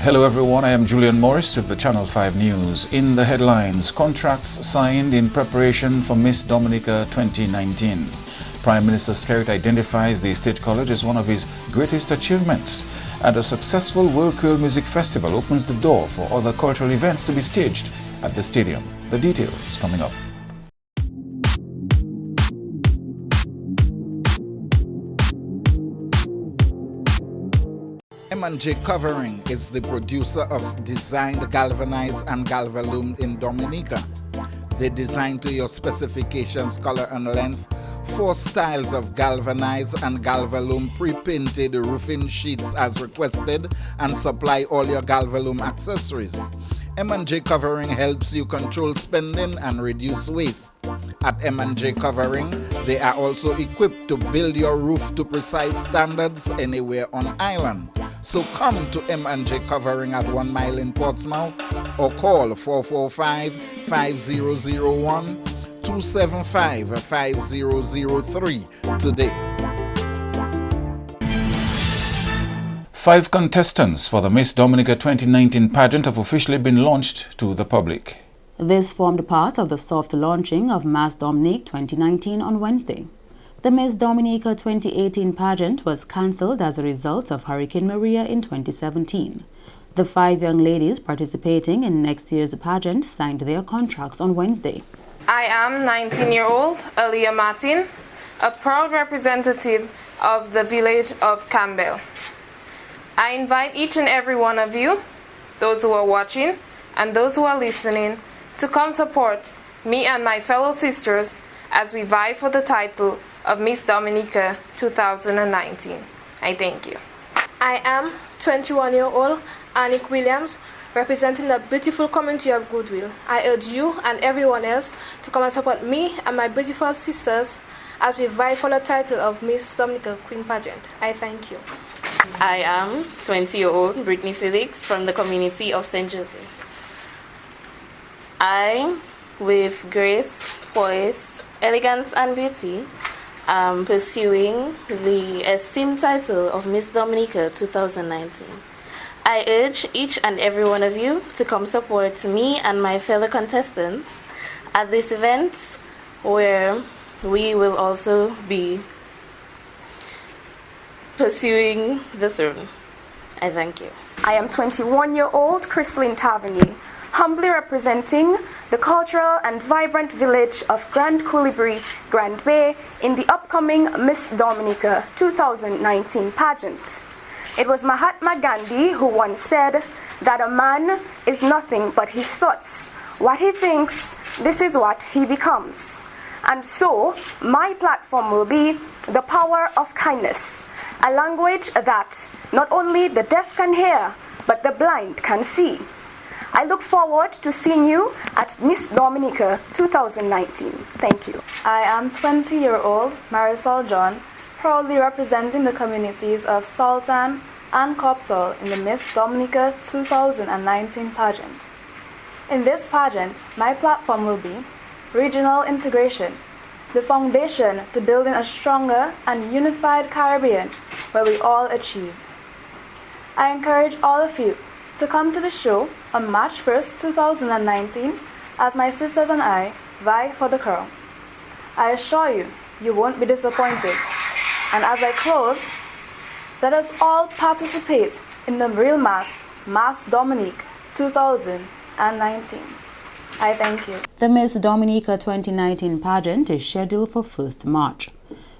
Hello everyone, I am Julian Morris with the Channel 5 News. In the headlines, contracts signed in preparation for Miss Dominica 2019. Prime Minister Skerrit identifies the State College as one of his greatest achievements. And a successful World Curl Music Festival opens the door for other cultural events to be staged at the stadium. The details coming up. M&J Covering is the producer of designed galvanized and galvalume in Dominica. They design to your specifications, color and length, 4 styles of galvanized and galvalume pre-painted roofing sheets as requested, and supply all your galvalume accessories. M&J Covering helps you control spending and reduce waste. At M&J Covering, they are also equipped to build your roof to precise standards anywhere on island. So come to M&J Covering at 1 Mile in Portsmouth or call 445-5001-275-5003 today. 5 contestants for the Miss Dominica 2019 pageant have officially been launched to the public. This formed part of the soft launching of Miss Dominique 2019 on Wednesday. The Miss Dominica 2018 pageant was cancelled as a result of Hurricane Maria in 2017. The 5 young ladies participating in next year's pageant signed their contracts on Wednesday. I am 19-year-old Aaliyah Martin, a proud representative of the village of Campbell. I invite each and every one of you, those who are watching and those who are listening, to come support me and my fellow sisters as we vie for the title of Miss Dominica 2019. I thank you. I am 21-year-old Annick Williams, representing the beautiful community of Goodwill. I urge you and everyone else to come and support me and my beautiful sisters as we vie for the title of Miss Dominica Queen Pageant. I thank you. I am 20-year-old Brittany Felix from the community of St. Joseph. I, with grace, poise, elegance and beauty, am pursuing the esteemed title of Miss Dominica 2019. I urge each and every one of you to come support me and my fellow contestants at this event, where we will also be pursuing the throne. I thank you. I am 21-year-old Chrislyn Tavernier, humbly representing the cultural and vibrant village of Grand Coulibaly, Grand Bay, in the upcoming Miss Dominica 2019 pageant. It was Mahatma Gandhi who once said that a man is nothing but his thoughts. What he thinks, this is what he becomes. And so, my platform will be the power of kindness, a language that not only the deaf can hear, but the blind can see. I look forward to seeing you at Miss Dominica 2019. Thank you. I am 20-year-old Marisol John, proudly representing the communities of Sultan and Coptal in the Miss Dominica 2019 pageant. In this pageant, my platform will be regional integration, the foundation to building a stronger and unified Caribbean where we all achieve. I encourage all of you to come to the show on March 1st, 2019, as my sisters and I vie for the crown. I assure you, you won't be disappointed. And as I close, let us all participate in the real Miss Dominique 2019. I thank you. The Miss Dominica 2019 pageant is scheduled for 1st March.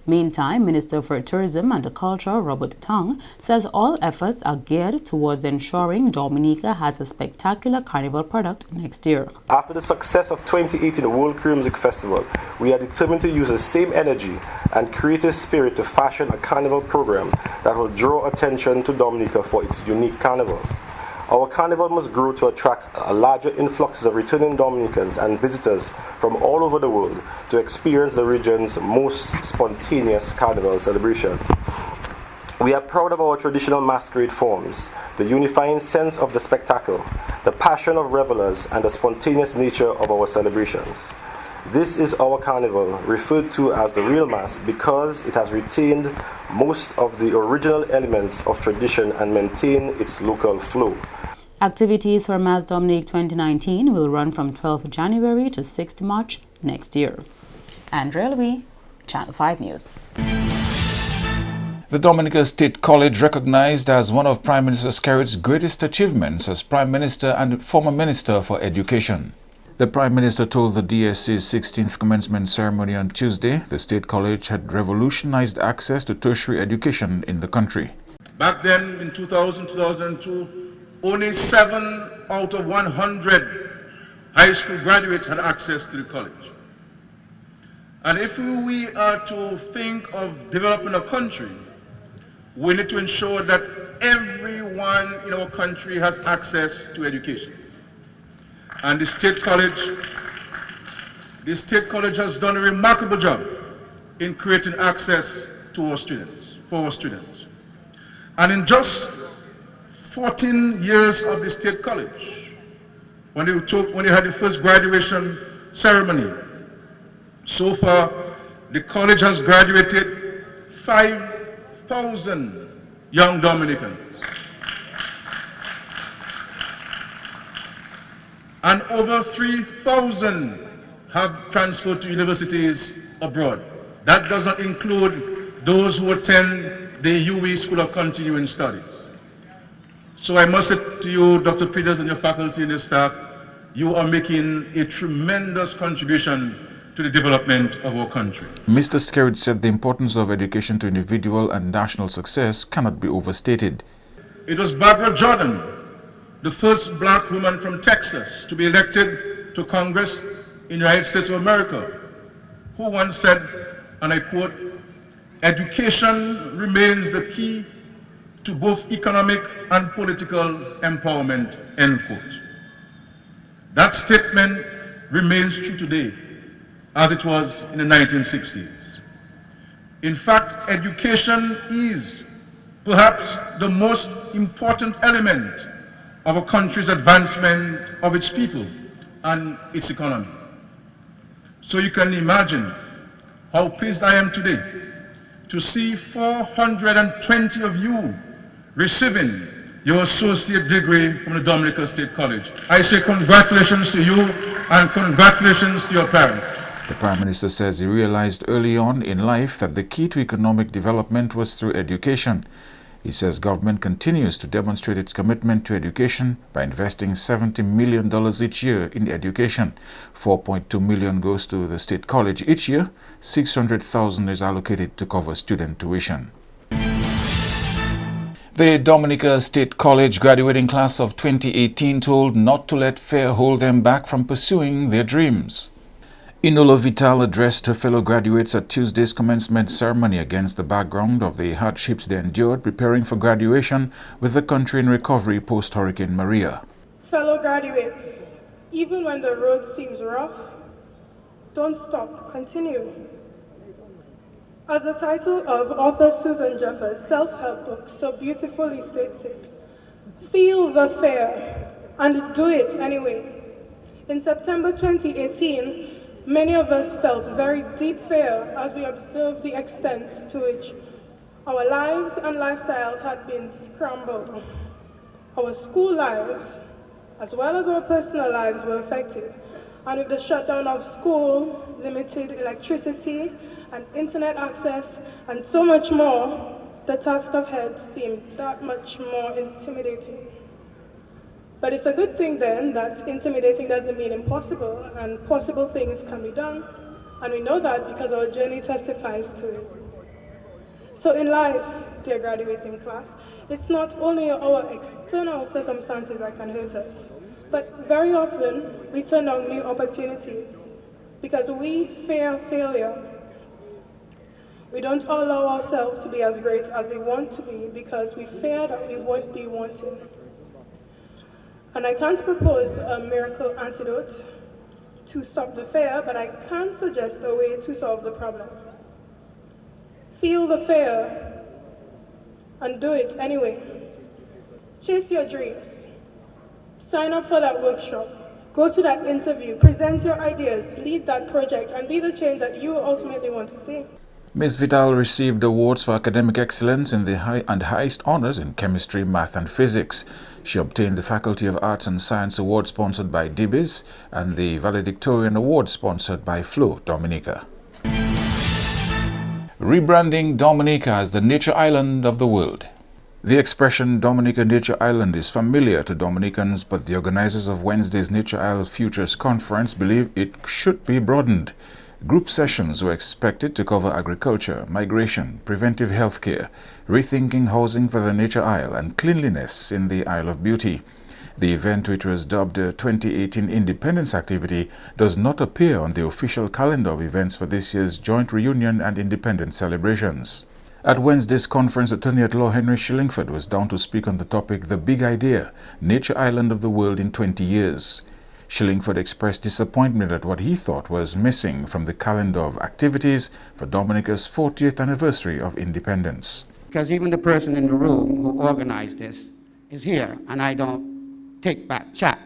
Meantime, Minister for Tourism and Culture Robert Tong says all efforts are geared towards ensuring Dominica has a spectacular carnival product next year. After the success of 2018 World Curl Music Festival, we are determined to use the same energy and creative spirit to fashion a carnival program that will draw attention to Dominica for its unique carnival. Our carnival must grow to attract a larger influx of returning Dominicans and visitors from all over the world to experience the region's most spontaneous carnival celebration. We are proud of our traditional masquerade forms, the unifying sense of the spectacle, the passion of revelers, and the spontaneous nature of our celebrations. This is our carnival, referred to as the real mass because it has retained most of the original elements of tradition and maintained its local flow. Activities for Mass Dominic 2019 will run from 12th January to 6th March next year. Andrea Louis, Channel 5 News. The Dominica State College recognized as one of Prime Minister Skerritt's greatest achievements as Prime Minister and former Minister for Education. The Prime Minister told the DSC's 16th commencement ceremony on Tuesday the State College had revolutionized access to tertiary education in the country. Back then, in 2002, only 7 out of 100 high school graduates had access to the college. And if we are to think of developing a country, we need to ensure that everyone in our country has access to education. And the State College has done a remarkable job in creating access to our students, for our students. And in just 14 years of the State College, when they had the first graduation ceremony, so far the college has graduated 5,000 young Dominicans. And over 3,000 have transferred to universities abroad. That does not include those who attend the UE School of Continuing Studies. So I must say to you, Dr. Peters and your faculty and your staff, you are making a tremendous contribution to the development of our country. Mr. Skerritt said the importance of education to individual and national success cannot be overstated. It was Barbara Jordan, the first black woman from Texas to be elected to Congress in the United States of America, who once said, and I quote, "Education remains the key to both economic and political empowerment," end quote. That statement remains true today, as it was in the 1960s. In fact, education is perhaps the most important element of a country's advancement of its people and its economy. So you can imagine how pleased I am today to see 420 of you receiving your associate degree from the Dominica State College. I say congratulations to you and congratulations to your parents. The Prime Minister says he realized early on in life that the key to economic development was through education. He says government continues to demonstrate its commitment to education by investing $70 million each year in education. $4.2 million goes to the State College each year. $600,000 is allocated to cover student tuition. The Dominica State College graduating class of 2018 told not to let fear hold them back from pursuing their dreams. Inola Vital addressed her fellow graduates at Tuesday's commencement ceremony against the background of the hardships they endured preparing for graduation with the country in recovery post-Hurricane Maria. Fellow graduates, even when the road seems rough, don't stop, continue. As the title of author Susan Jeffers' self-help book so beautifully states it, feel the fear and do it anyway. In September 2018, many of us felt very deep fear as we observed the extent to which our lives and lifestyles had been scrambled. Our school lives, as well as our personal lives, were affected. And with the shutdown of school, limited electricity and internet access, and so much more, the task ahead seemed that much more intimidating. But it's a good thing then that intimidating doesn't mean impossible, and possible things can be done. And we know that because our journey testifies to it. So in life, dear graduating class, it's not only our external circumstances that can hurt us, but very often we turn down new opportunities because we fear failure. We don't allow ourselves to be as great as we want to be because we fear that we won't be wanted. And I can't propose a miracle antidote to stop the fear, but I can suggest a way to solve the problem. Feel the fear and do it anyway. Chase your dreams. Sign up for that workshop. Go to that interview. Present your ideas. Lead that project and be the change that you ultimately want to see. Ms. Vidal received awards for academic excellence in the highest honors in chemistry, math and physics. She obtained the Faculty of Arts and Science Award sponsored by DBIS and the Valedictorian Award sponsored by Flow Dominica. Rebranding Dominica as the nature island of the world. The expression Dominica Nature Island is familiar to Dominicans, but the organizers of Wednesday's Nature Isle Futures Conference believe it should be broadened. Group sessions were expected to cover agriculture, migration, preventive health care, rethinking housing for the Nature Isle, and cleanliness in the Isle of Beauty. The event, which was dubbed a 2018 Independence Activity, does not appear on the official calendar of events for this year's joint reunion and independence celebrations. At Wednesday's conference, Attorney-at-Law Henry Shillingford was down to speak on the topic, The Big Idea, Nature Island of the World in 20 Years. Shillingford expressed disappointment at what he thought was missing from the calendar of activities for Dominica's 40th anniversary of independence. Because even the person in the room who organized this is here, and I don't take back chat.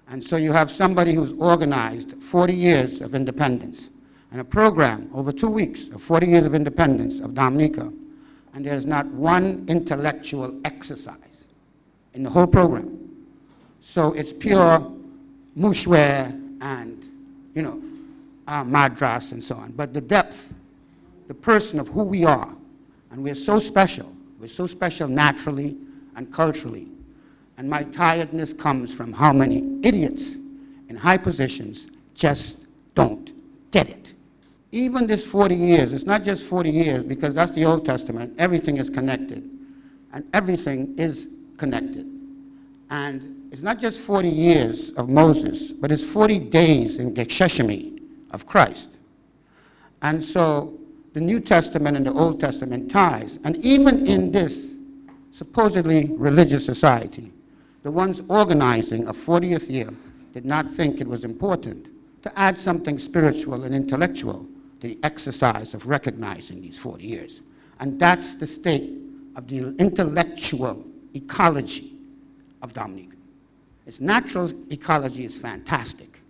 And so you have somebody who's organized 40 years of independence and a program over 2 weeks of 40 years of independence of Dominica, and there's not one intellectual exercise in the whole program. So it's pure mushware and, madras and so on. But the depth, the person of who we are, and we're so special naturally and culturally. And my tiredness comes from how many idiots in high positions just don't get it. Even this 40 years, it's not just 40 years because that's the Old Testament, everything is connected. And everything is connected. And it's not just 40 years of Moses, but it's 40 days in Gethsemane of Christ. And so the New Testament and the Old Testament ties. And even in this supposedly religious society, the ones organizing a 40th year did not think it was important to add something spiritual and intellectual to the exercise of recognizing these 40 years. And that's the state of the intellectual ecology of Dominica. Its natural ecology is fantastic.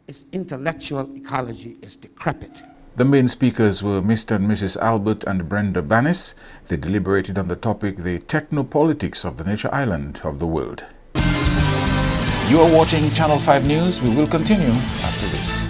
Its intellectual ecology is decrepit. The main speakers were Mr. and Mrs. Albert and Brenda Bannis. They deliberated on the topic, the technopolitics of the nature island of the world. You are watching Channel 5 News. We will continue after this.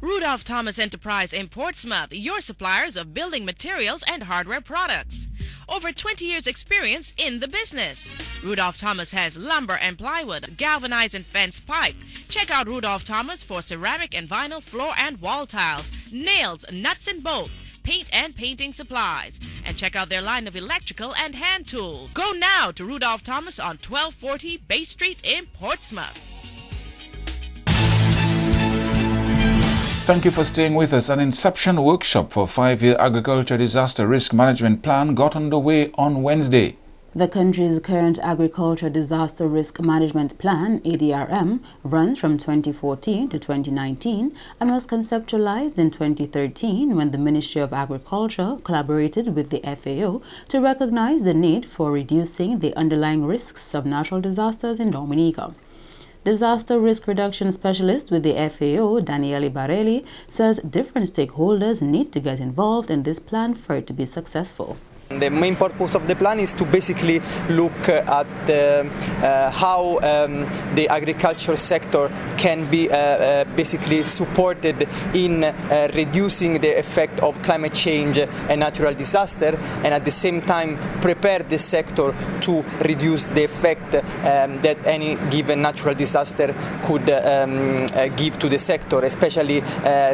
Rudolph Thomas Enterprise in Portsmouth, your suppliers of building materials and hardware products. Over 20 years experience in the business. Rudolph Thomas has lumber and plywood, galvanized and fence pipe. Check out Rudolph Thomas for ceramic and vinyl floor and wall tiles, nails, nuts and bolts, paint and painting supplies. And check out their line of electrical and hand tools. Go now to Rudolph Thomas on 1240 Bay Street in Portsmouth. Thank you for staying with us. An inception workshop for 5-year agriculture disaster risk management plan got underway on Wednesday. The country's current Agriculture Disaster Risk Management Plan, ADRM, runs from 2014 to 2019 and was conceptualized in 2013 when the Ministry of Agriculture collaborated with the FAO to recognize the need for reducing the underlying risks of natural disasters in Dominica. Disaster Risk Reduction Specialist with the FAO, Daniele Barelli, says different stakeholders need to get involved in this plan for it to be successful. The main purpose of the plan is to basically look at how the agriculture sector can be basically supported in reducing the effect of climate change and natural disaster, and at the same time prepare the sector to reduce the effect that any given natural disaster could give to the sector, especially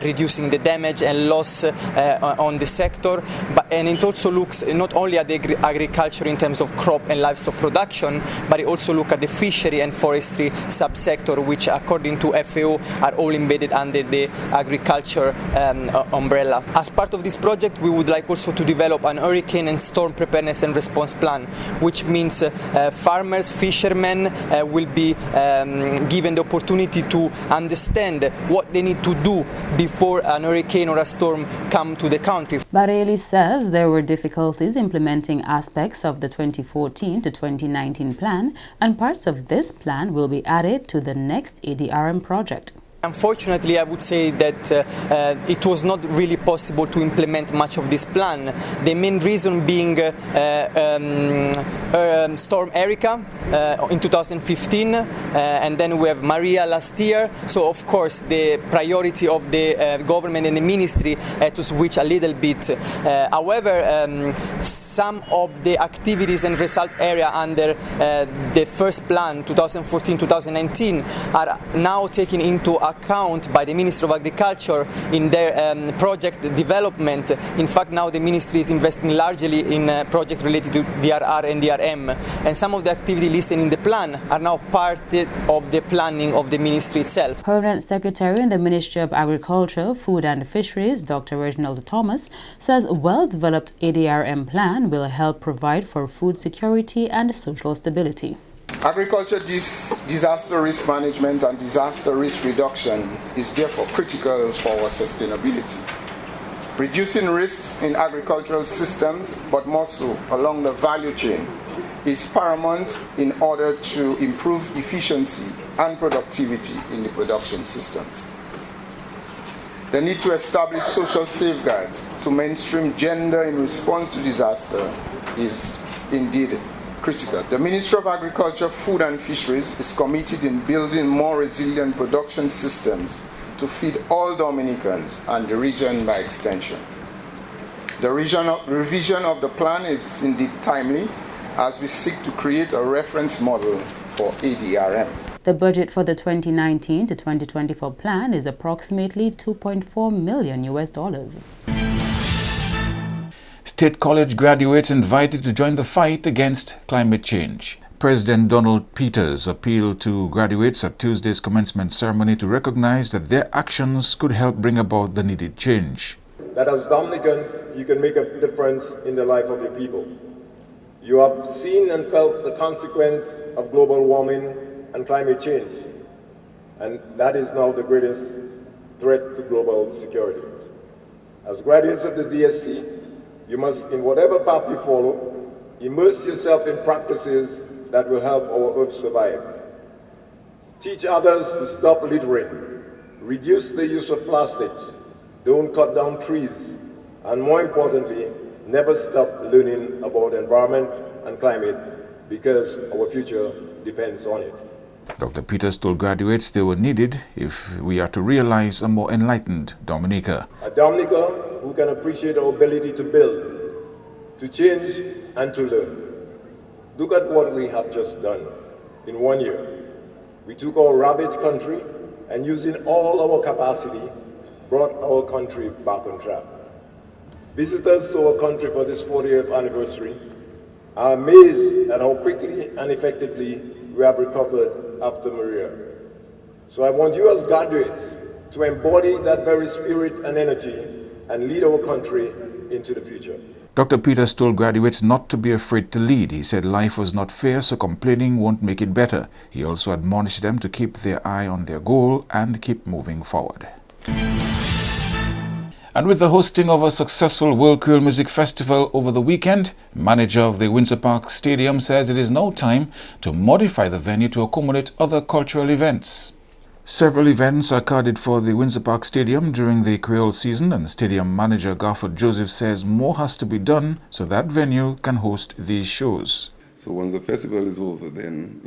reducing the damage and loss on the sector. And it also looks not only at the agriculture in terms of crop and livestock production, but it also look at the fishery and forestry subsector, which according to FAO are all embedded under the agriculture umbrella. As part of this project, we would like also to develop an hurricane and storm preparedness and response plan, which means farmers, fishermen will be given the opportunity to understand what they need to do before an hurricane or a storm come to the country. Barelli says there were difficulties is implementing aspects of the 2014 to 2019 plan, and parts of this plan will be added to the next ADRM project. Unfortunately, I would say that it was not really possible to implement much of this plan. The main reason being Storm Erika in 2015, and then we have Maria last year. So, of course, the priority of the government and the ministry had to switch a little bit. However, some of the activities and result area under the first plan, 2014-2019, are now taken into account by the Ministry of Agriculture in their project development. In fact, now the ministry is investing largely in projects related to DRR and DRM, and some of the activity listed in the plan are now part of the planning of the ministry itself. Permanent Secretary in the Ministry of Agriculture, Food and Fisheries, Dr. Reginald Thomas, says a well-developed ADRM plan will help provide for food security and social stability. Agriculture disaster risk management and disaster risk reduction is therefore critical for our sustainability. Reducing risks in agricultural systems, but more so along the value chain, is paramount in order to improve efficiency and productivity in the production systems. The need to establish social safeguards to mainstream gender in response to disaster is indeed critical. The Ministry of Agriculture, Food and Fisheries is committed in building more resilient production systems to feed all Dominicans and the region by extension. The revision of the plan is indeed timely as we seek to create a reference model for ADRM. The budget for the 2019 to 2024 plan is approximately $2.4 million. State College graduates invited to join the fight against climate change. President Donald Peters appealed to graduates at Tuesday's commencement ceremony to recognize that their actions could help bring about the needed change. That as Dominicans, you can make a difference in the life of your people. You have seen and felt the consequence of global warming and climate change, and that is now the greatest threat to global security. As graduates of the DSC, you must, in whatever path you follow, immerse yourself in practices that will help our Earth survive. Teach others to stop littering, reduce the use of plastics, don't cut down trees, and more importantly, never stop learning about environment and climate, because our future depends on it. Dr. Peters told graduates they were needed if we are to realize a more enlightened Dominica. A Dominica who can appreciate our ability to build, to change, and to learn. Look at what we have just done in 1 year. We took our ravaged country and using all our capacity, brought our country back on track. Visitors to our country for this 40th anniversary are amazed at how quickly and effectively we have recovered after Maria. So I want you as graduates to embody that very spirit and energy and lead our country into the future. Dr. Peters told graduates not to be afraid to lead. He said life was not fair, so complaining won't make it better. He also admonished them to keep their eye on their goal and keep moving forward. And with the hosting of a successful World Creole Music Festival over the weekend, manager of the Windsor Park Stadium says it is now time to modify the venue to accommodate other cultural events. Several events are carded for the Windsor Park Stadium during the Creole season, and stadium manager Garford Joseph says more has to be done so that venue can host these shows. So once the festival is over, then,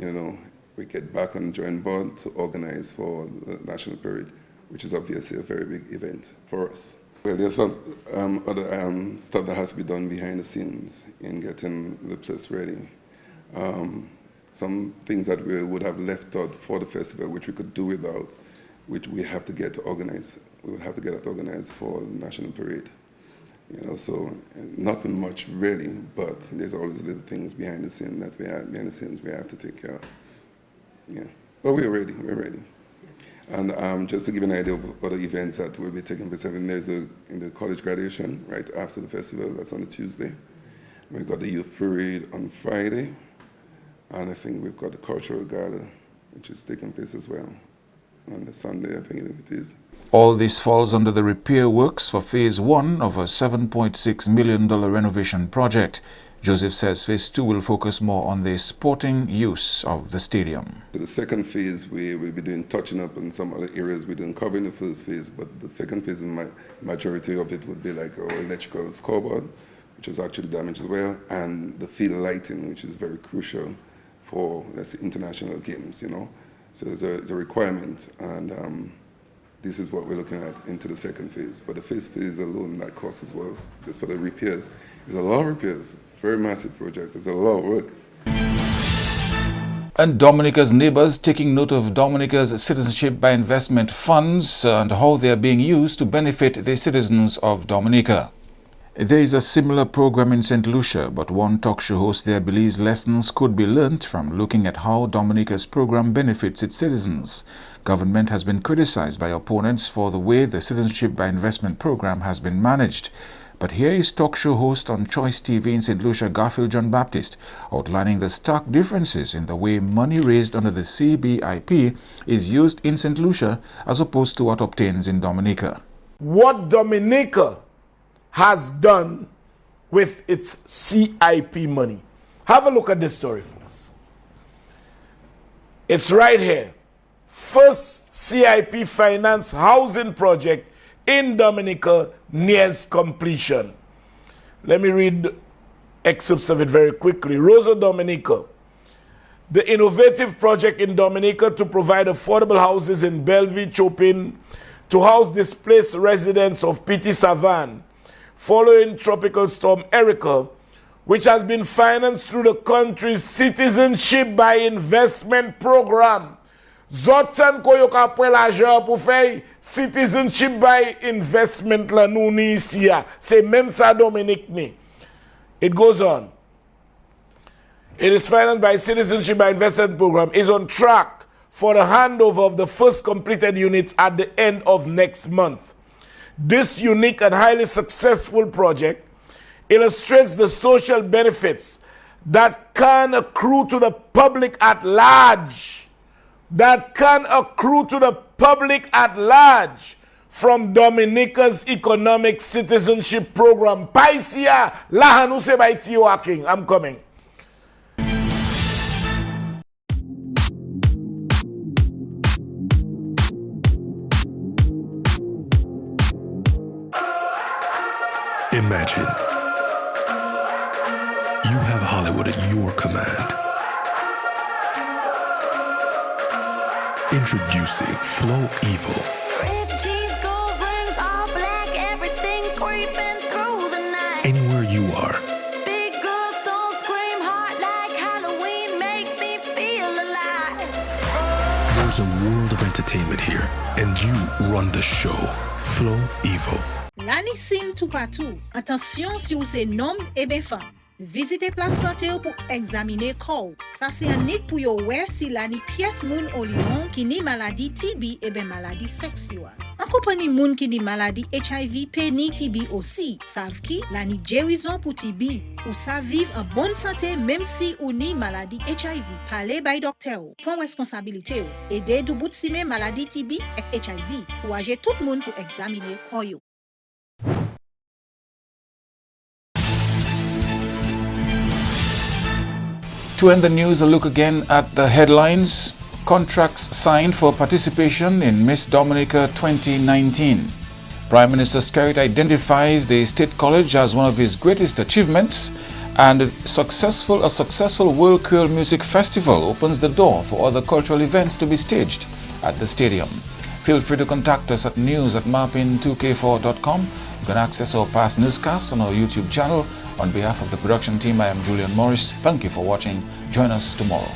we get back on drawing board to organize for the National Parade, which is obviously a very big event for us. Well, there's some other stuff that has to be done behind the scenes in getting the place ready. Some things that we would have left out for the festival, which we could do without, which we have to get organized. We would have to get it organized for the National Parade. So nothing much really, but there's always little things behind the scenes we have to take care of. Yeah, but we're ready. And just to give an idea of other events that will be taking place, there's in the college graduation right after the festival. That's on a Tuesday. We've got the youth parade on Friday, and I think we've got the cultural gala, which is taking place as well. on the Sunday, I think it is. All this falls under the repair works for Phase 1 of a $7.6 million renovation project. Joseph says Phase 2 will focus more on the sporting use of the stadium. The second phase, we will be doing touching up in some other areas we didn't cover in the first phase, but the second phase, the majority of it would be like our electrical scoreboard, which is actually damaged as well, and the field lighting, which is very crucial for, let's say, international games, you know. So there's a requirement, and this is what we're looking at into the second phase. But the first phase alone, that cost as well, just for the repairs. There's a lot of repairs, very massive project, there's a lot of work. And Dominica's neighbors taking note of Dominica's citizenship by investment funds and how they are being used to benefit the citizens of Dominica. There is a similar program in St. Lucia, but one talk show host there believes lessons could be learnt from looking at how Dominica's program benefits its citizens. Government has been criticized by opponents for the way the citizenship by investment program has been managed. But here is talk show host on Choice TV in St. Lucia, Garfield John Baptist, outlining the stark differences in the way money raised under the CBIP is used in St. Lucia as opposed to what obtains in Dominica. What Dominica has done with its CIP money. Have a look at this story, folks. It's right here. First CIP finance housing project in Dominica nears completion. Let me read excerpts of it very quickly. Rosa Dominica, the innovative project in Dominica to provide affordable houses in Bellevue, Chopin, to house displaced residents of Petit Savan, following Tropical Storm Erica, which has been financed through the country's Citizenship by Investment Program. Zotan koyo ka pre l'argent pour faire Citizenship by Investment la nou ni ici ya. C'est même ça Dominique ni. It goes on. It is financed by Citizenship by Investment Program, is on track for the handover of the first completed units at the end of next month. This unique and highly successful project illustrates the social benefits that can accrue to the public at large. From Dominica's economic citizenship program. Paisia, lahanu se baiti waking. I'm coming. Imagine you have Hollywood at your command. Introducing Flow Evil. Red jeans, gold rings, all black, everything creeping through the night. Anywhere you are. Big girls don't scream hard like Halloween, make me feel alive. There's a world of entertainment here, and you run the show. Flow Evil. L'année sim tout partout. Attention si vous êtes homme et bien femme. Visitez place santé pour examiner corps. Ça c'est unique pour yo ouais si l'année pièce moun au lion qui ni maladie TB et bien maladie sexuelle. En compagnie moun qui ni maladie HIV, ni TB aussi. Savent qui l'année guérison pour TB. Ou ça vivre en bonne santé même si ou ni maladie HIV. Parlez by docteur. Prends responsabilité ou. Aidez du bout de maladie TB et HIV. Ou agir tout le monde pour examiner corps yo. To end the news, a look again at the headlines. Contracts signed for participation in Miss Dominica 2019. Prime Minister Skerrit identifies the State College as one of his greatest achievements, and a successful World Curl Music Festival opens the door for other cultural events to be staged at the stadium. Feel free to contact us at news@marpin2k4.com. You can access our past newscasts on our YouTube channel. On behalf of the production team, I am Julian Morris. Thank you for watching. Join us tomorrow.